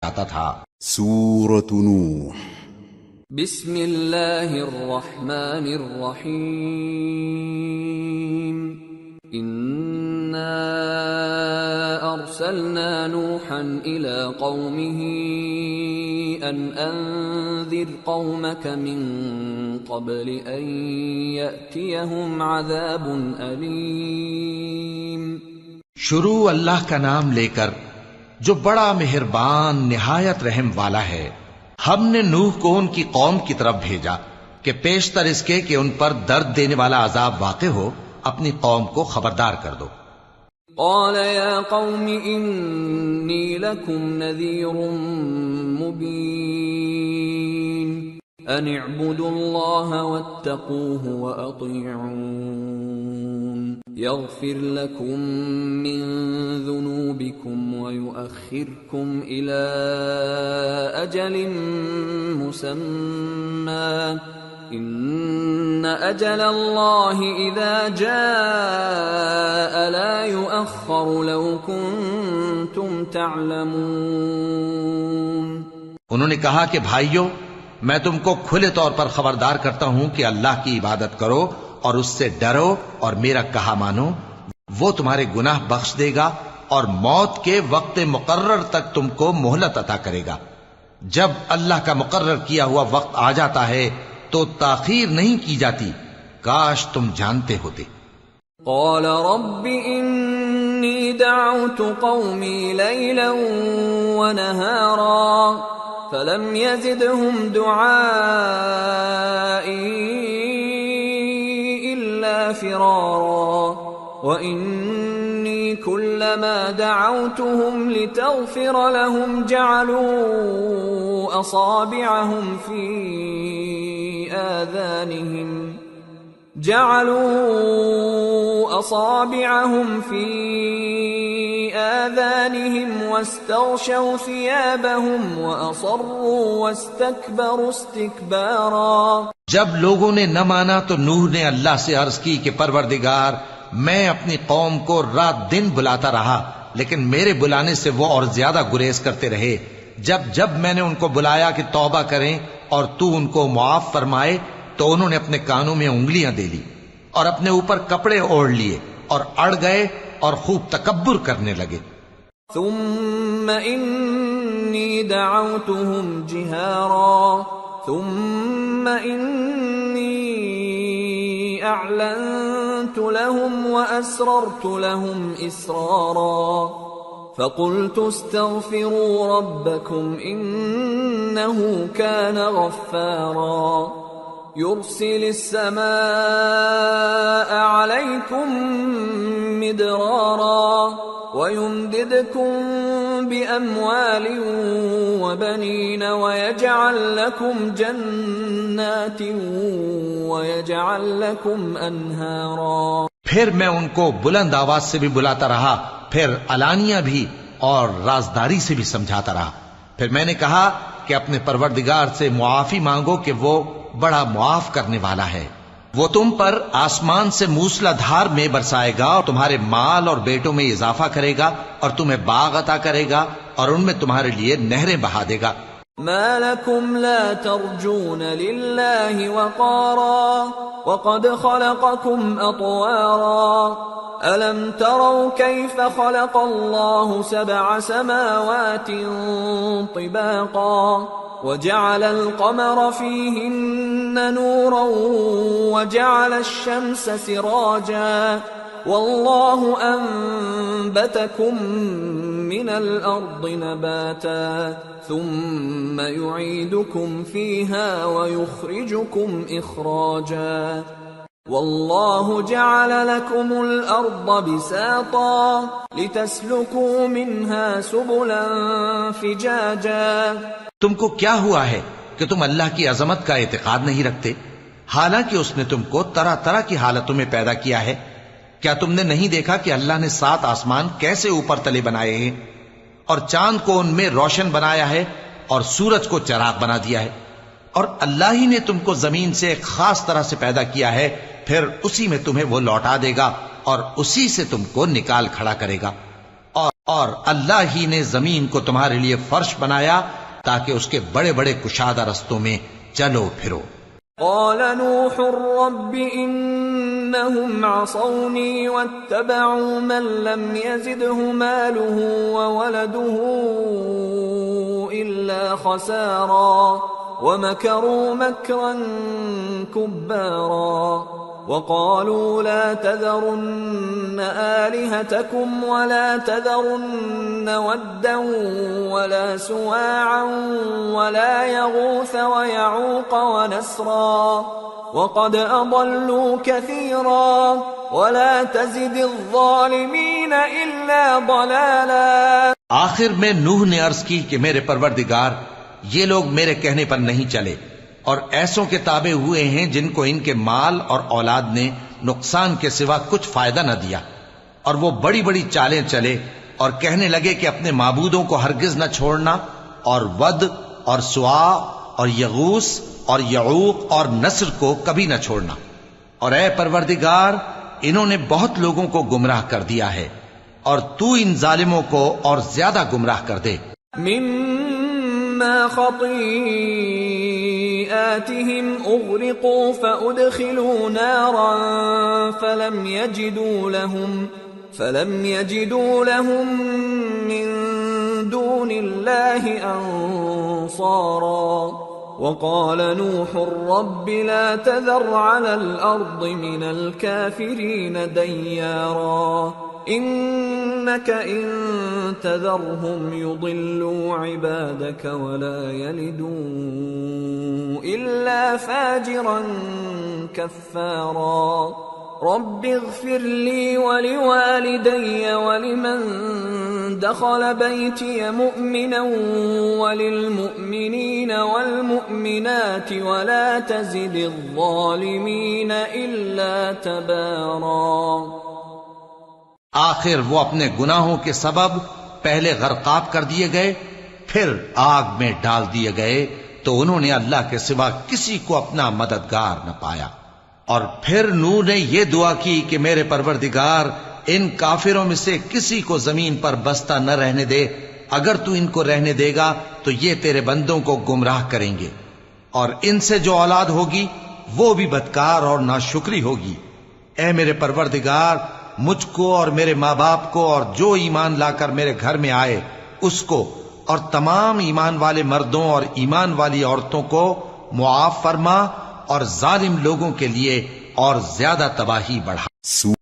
آتا تھا۔ سورة نوح بسم اللہ الرحمن الرحیم انا ارسلنا نوحا الى قومه ان انذر قومك من قبل ان يأتيهم عذاب الیم۔ شروع اللہ کا نام لے کر جو بڑا مہربان نہایت رحم والا ہے۔ ہم نے نوح کو ان کی قوم کی طرف بھیجا کہ پیشتر اس کے کہ ان پر درد دینے والا عذاب واقع ہو اپنی قوم کو خبردار کر دو۔ قال یا قوم انی لکم نذیر مبین ان اعبدوا اللہ واتقوه واطیعون یغفر لکم من ذنوبکم ویؤخرکم الى اجل مسمى ان اجل اللہ اذا جاء لا یؤخر لو کنتم تعلمون۔ انہوں نے کہا کہ بھائیو، میں تم کو کھلے طور پر خبردار کرتا ہوں کہ اللہ کی عبادت کرو اور اس سے ڈرو اور میرا کہا مانو، وہ تمہارے گناہ بخش دے گا اور موت کے وقت مقرر تک تم کو مہلت عطا کرے گا۔ جب اللہ کا مقرر کیا ہوا وقت آ جاتا ہے تو تاخیر نہیں کی جاتی، کاش تم جانتے ہوتے۔ قال رب انی دعوت قومی لیلا ونہارا فلم يزدهم دعائي إلا فرارا وإني كلما دعوتهم لتغفر لهم جعلوا أصابعهم في آذانهم واستغشوا ثيابهم وأصروا واستكبروا استكبارا۔ جب لوگوں نے نہ مانا تو نوح نے اللہ سے عرض کی کہ پروردگار، میں اپنی قوم کو رات دن بلاتا رہا لیکن میرے بلانے سے وہ اور زیادہ گریز کرتے رہے۔ جب میں نے ان کو بلایا کہ توبہ کریں اور تو ان کو معاف فرمائے تو انہوں نے اپنے کانوں میں انگلیاں دے لی اور اپنے اوپر کپڑے اوڑھ لیے اور اڑ گئے اور خوب تکبر کرنے لگے۔ ثم انی دعوتهم جہارا ثم انی اعلنت لهم واسررت لهم اسرارا فقلت استغفروا ربكم انه كان غفارا يرسل السماء عليكم مدرارا ويمددكم بأموال وبنين ويجعل لكم جنات ويجعل لكم أنهارا۔ پھر میں ان کو بلند آواز سے بھی بلاتا رہا، پھر علانیہ بھی اور رازداری سے بھی سمجھاتا رہا۔ پھر میں نے کہا کہ اپنے پروردگار سے معافی مانگو کہ وہ بڑا معاف کرنے والا ہے، وہ تم پر آسمان سے موسلا دھار میں برسائے گا اور تمہارے مال اور بیٹوں میں اضافہ کرے گا اور تمہیں باغ عطا کرے گا اور ان میں تمہارے لیے نہریں بہا دے گا۔ ما لكم لا ترجون لله وقارا وقد خلقكم أطوارا ألم تروا كيف خلق الله 7 سماوات طباقا وجعل القمر فيهن نورا وجعل الشمس سراجا والله أنبتكم من الأرض نباتا ثم يعيدكم فيها ويخرجكم إخراجا والله جعل لكم الأرض بساطا لتسلكوا منها سبلا فجاجا۔ تم کو کیا ہوا ہے کہ تم اللہ کی عظمت کا اعتقاد نہیں رکھتے، حالانکہ اس نے تم کو طرح طرح کی حالتوں میں پیدا کیا ہے؟ کیا تم نے نہیں دیکھا کہ اللہ نے 7 آسمان کیسے اوپر تلے بنائے ہیں اور چاند کو ان میں روشن بنایا ہے اور سورج کو چراغ بنا دیا ہے؟ اور اللہ ہی نے تم کو زمین سے ایک خاص طرح سے پیدا کیا ہے، پھر اسی میں تمہیں وہ لوٹا دے گا اور اسی سے تم کو نکال کھڑا کرے گا۔ اور اللہ ہی نے زمین کو تمہارے لیے فرش بنایا تاکہ اس کے بڑے بڑے کشادہ رستوں میں چلو پھرو۔ قال نوح رب إنهم عصوني واتبعوا من لم يزده ماله وولده إلا خسارا ومكروا مكرا كبارا وقالوا لا تذرن آلهتكم ولا تذرن ودا ولا سواعا ولا يغوث ويعوق ونسرا وقد أضلوا كثيرا ولا تزد الظالمين إلا ضلالا۔ آخر میں نوح نے عرض کی کہ میرے پروردگار، یہ لوگ میرے کہنے پر نہیں چلے اور ایسوں کے تابع ہوئے ہیں جن کو ان کے مال اور اولاد نے نقصان کے سوا کچھ فائدہ نہ دیا، اور وہ بڑی بڑی چالیں چلے اور کہنے لگے کہ اپنے معبودوں کو ہرگز نہ چھوڑنا، اور ود اور سوا اور یغوث اور یعوق اور نصر کو کبھی نہ چھوڑنا، اور اے پروردگار انہوں نے بہت لوگوں کو گمراہ کر دیا ہے، اور تو ان ظالموں کو اور زیادہ گمراہ کر دے۔ مما خطيئاتهم أغرقوا فأدخلوا نارا فلم يجدوا لهم من دون الله أنصارا وقال نوح رب لا تذر على الأرض من الكافرين ديارا إنك إن تذرهم يضلوا عبادك ولا يلدوا إلا فاجرا كفارا رب اغفر لي ولوالدي ولمن دخل بيتي مؤمنا وللمؤمنين والمؤمنات ولا تزد الظالمين إلا تبارا۔ آخر وہ اپنے گناہوں کے سبب پہلے غرقاب کر دیے گئے، پھر آگ میں ڈال دیے گئے، تو انہوں نے اللہ کے سوا کسی کو اپنا مددگار نہ پایا۔ اور پھر نوح نے یہ دعا کی کہ میرے پروردگار ان کافروں میں سے کسی کو زمین پر بستہ نہ رہنے دے، اگر تو ان کو رہنے دے گا تو یہ تیرے بندوں کو گمراہ کریں گے، اور ان سے جو اولاد ہوگی وہ بھی بدکار اور ناشکری ہوگی۔ اے میرے پروردگار مجھ کو اور میرے ماں باپ کو اور جو ایمان لا کر میرے گھر میں آئے اس کو اور تمام ایمان والے مردوں اور ایمان والی عورتوں کو معاف فرما، اور ظالم لوگوں کے لیے اور زیادہ تباہی بڑھا۔